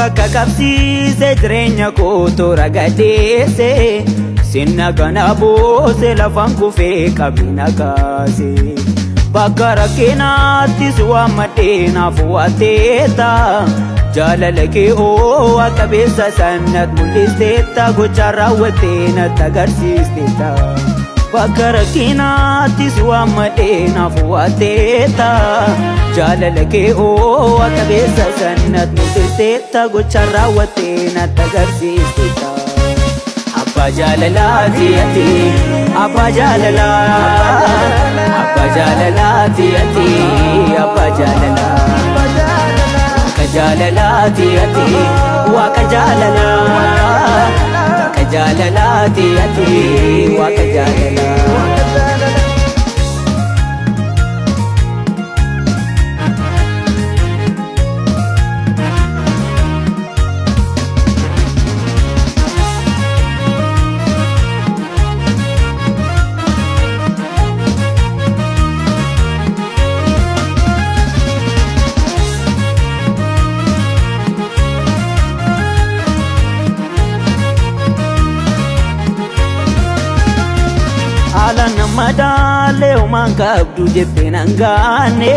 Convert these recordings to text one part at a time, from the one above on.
bakka qabsiise jireenya koo toora gadeesse sinna kana boose lafan kufee qabina kaase bakka rakkinaattis waammadhee naaf waateeta jaalala kee oo'a qabeessa sannat mul'isteetta gochaan raawwattee natti agarsiisteetta bakka rakkinaattis waammadhee naaf waateeta jaalala kee oo'a qabeessa sannat mul'isteetta gochaan raawwattee natti agarsiisteetta Abba jaalalaati ati Abba jaalalaa Abba jaalalaati ati Abba jaalalaa Waaqa jaalalaati ati Waaqa jaalalaa Waaqa jaalalaati ati Waaqa jaalalaa Madale uman kabdu jettee nangaane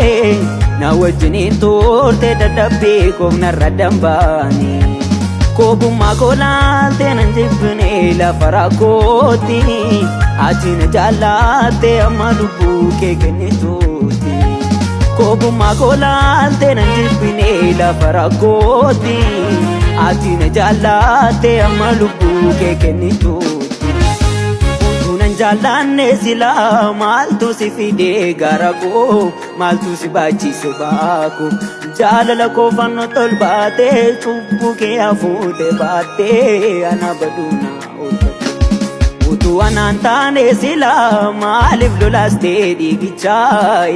na wajjiniin turte dadhabbii koofna irra dambaane koobummaa kolaalte nan jibbine lafa rakkooti ati na jaallatte amma lubbuu kee kennituuti koobummaa kolaalte nan jibbine lafa rakkooti ati na jaallatte amma lubbuu kee kennituuti jaalanne sila maaltu si fidee gara koo maaltu si baachise baako jaalala koo fannoo tol baatee cubbuu kee hafuute baatee ana baduuna oolfate utuu anaan taane sila maaliif lolaastee dhiigicha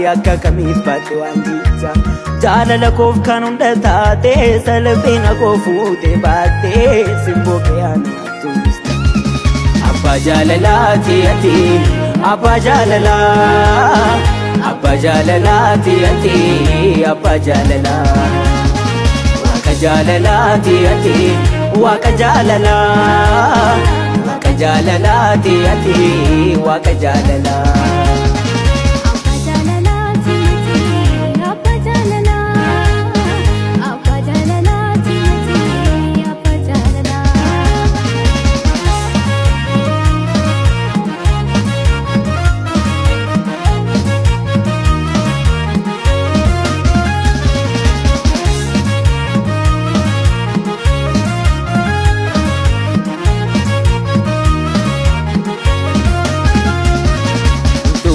yakka kamiif baate waan dhiicha jaalala koof kan hunda taatee salphina koo fuute baatee simboo kee ana tuumiste Abba jaalalaati ati Abba jaalalaa Abba jaalalaati ati Abba jaalalaa Waaqa jaalalaati ati Waaqa jaalalaa Waaqa jaalalaati ati Waaqa jaalalaa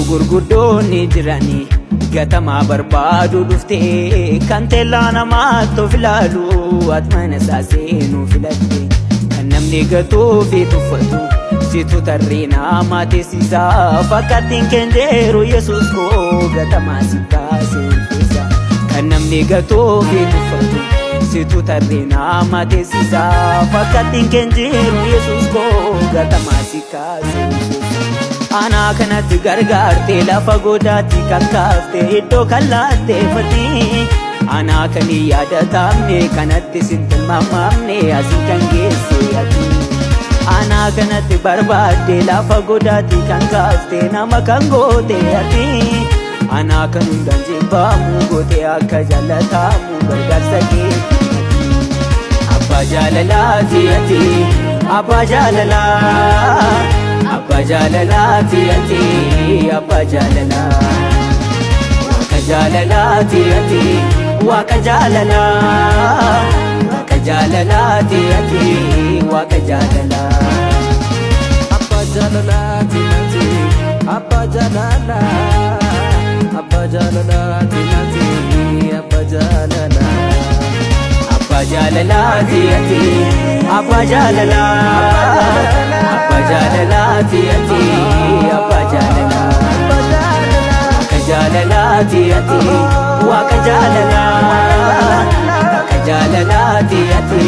gurguddoonni jiranii gatamaa barbaadu dhuftee kan teellaa namaatti of ilaalu ati mana isaa seenuu filatte kan namni gatuu fi tuffatu situ tarree namaa teessisaa fakkaattiin keenjeeru Yesuus koo gatamaa si kaasee ulfeessa kan namni gatuu fi tuffatu situ tarree namaa teessisaa fakkaattiin keenjeeru Yesuus koo gatamaa si kaasee ulfeessa Ana kanatti gargaarte lafa godaatti kakkaafte iddoo kallaatte fatii Ana kan yaadatamne kanatti sin tilmaamamne asin kan geesse ati Ana kanatti barbaadde lafa godaatti kakkaafte nama kan goote ati Ana kan hundaan jibbamu goote akka jaallatamu gargaarsa kee Abba jaalalaati ati Abba jaalalaa Abba jaalalaati ati Abba jaalalaa Waaqa jaalalaati ati Waaqa jaalalaa Waaqa jaalalaati ati Waaqa jaalalaa Abba jaalalaati ati Abba jaalalaa Abba jaalalaati ati Abba jaalalaa Abba jaalalaati ati Abba jaalalaa Abba jaalalaati ati Abba jaalalaa Waaqa jaalalaati ati Waaqa jaalalaa Waaqa jaalalaati ati